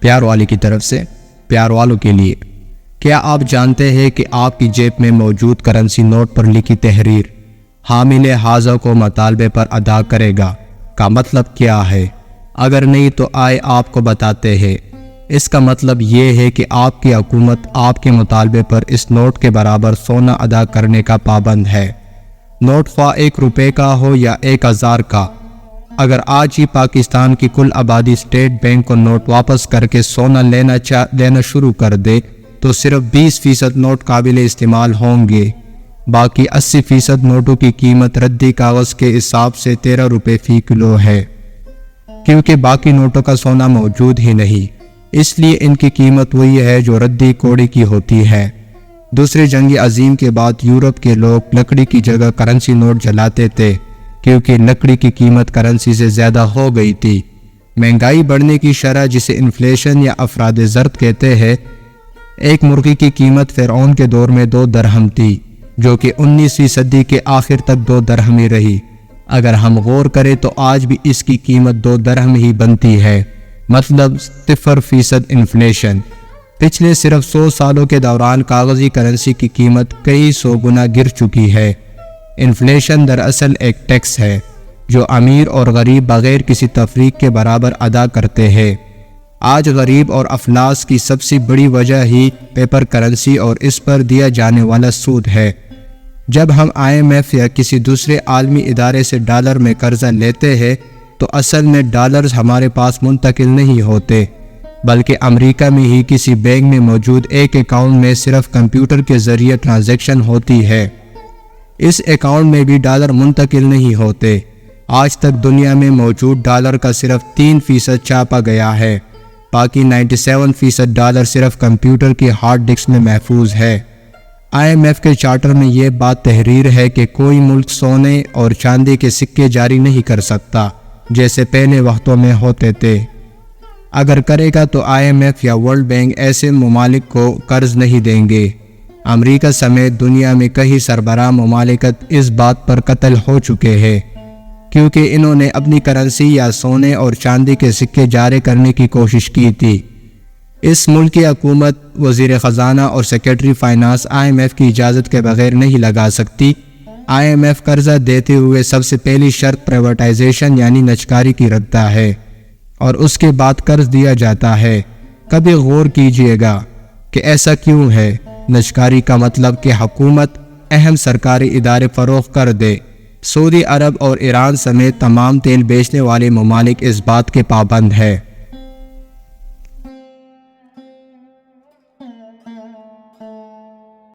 پیار والی کی طرف سے پیار والوں کے لیے، کیا آپ جانتے ہیں کہ آپ کی جیب میں موجود کرنسی نوٹ پر لکھی تحریر حامل حاضر کو مطالبے پر ادا کرے گا کا مطلب کیا ہے؟ اگر نہیں تو آئے آپ کو بتاتے ہیں۔ اس کا مطلب یہ ہے کہ آپ کی حکومت آپ کے مطالبے پر اس نوٹ کے برابر سونا ادا کرنے کا پابند ہے، نوٹ خواہ 1 روپے کا ہو یا 1000 کا۔ اگر آج ہی پاکستان کی کل آبادی اسٹیٹ بینک کو نوٹ واپس کر کے سونا لینا شروع کر دے تو صرف 20% نوٹ قابل استعمال ہوں گے، باقی 80% نوٹوں کی قیمت ردی کاغذ کے حساب سے 13 روپے فی کلو ہے، کیونکہ باقی نوٹوں کا سونا موجود ہی نہیں، اس لیے ان کی قیمت وہی ہے جو ردی کوڑی کی ہوتی ہے۔ دوسری جنگ عظیم کے بعد یورپ کے لوگ لکڑی کی جگہ کرنسی نوٹ جلاتے تھے، کیونکہ لکڑی کی قیمت کرنسی سے زیادہ ہو گئی تھی۔ مہنگائی بڑھنے کی شرح، جسے انفلیشن یا افراد زرد کہتے ہیں، ایک مرغی کی قیمت فرعون کے دور میں 2 درہم تھی، جو کہ 19ویں صدی کے آخر تک 2 درہم ہی رہی۔ اگر ہم غور کریں تو آج بھی اس کی قیمت 2 درہم ہی بنتی ہے، مطلب 0% انفلیشن۔ پچھلے صرف 100 سالوں کے دوران کاغذی کرنسی کی قیمت کئی 100 گنا گر چکی ہے۔ انفلیشن دراصل ایک ٹیکس ہے جو امیر اور غریب بغیر کسی تفریق کے برابر ادا کرتے ہیں۔ آج غریب اور افلاس کی سب سے بڑی وجہ ہی پیپر کرنسی اور اس پر دیا جانے والا سود ہے۔ جب ہم IMF یا کسی دوسرے عالمی ادارے سے ڈالر میں قرضہ لیتے ہیں تو اصل میں ڈالرز ہمارے پاس منتقل نہیں ہوتے، بلکہ امریکہ میں ہی کسی بینک میں موجود ایک اکاؤنٹ میں صرف کمپیوٹر کے ذریعے ٹرانزیکشن ہوتی ہے۔ اس اکاؤنٹ میں بھی ڈالر منتقل نہیں ہوتے۔ آج تک دنیا میں موجود ڈالر کا صرف 3% چھاپا گیا ہے، باقی 97% ڈالر صرف کمپیوٹر کی ہارڈ ڈسک میں محفوظ ہے۔ IMF کے چارٹر میں یہ بات تحریر ہے کہ کوئی ملک سونے اور چاندی کے سکے جاری نہیں کر سکتا جیسے پہلے وقتوں میں ہوتے تھے۔ اگر کرے گا تو IMF یا ورلڈ بینک ایسے ممالک کو قرض نہیں دیں گے۔ امریکہ سمیت دنیا میں کئی سربراہ ممالکت اس بات پر قتل ہو چکے ہیں، کیونکہ انہوں نے اپنی کرنسی یا سونے اور چاندی کے سکے جاری کرنے کی کوشش کی تھی۔ اس ملک کی حکومت، وزیر خزانہ اور سیکرٹری فائنانس IMF کی اجازت کے بغیر نہیں لگا سکتی۔ IMF قرضہ دیتے ہوئے سب سے پہلی شرط پرائیویٹائزیشن یعنی نجکاری کی رکھتا ہے، اور اس کے بعد قرض دیا جاتا ہے۔ کبھی غور کیجئے گا کہ ایسا کیوں ہے؟ نجکاری کا مطلب کہ حکومت اہم سرکاری ادارے فروخت کر دے۔ سعودی عرب اور ایران سمیت تمام تیل بیچنے والے ممالک اس بات کے پابند ہے۔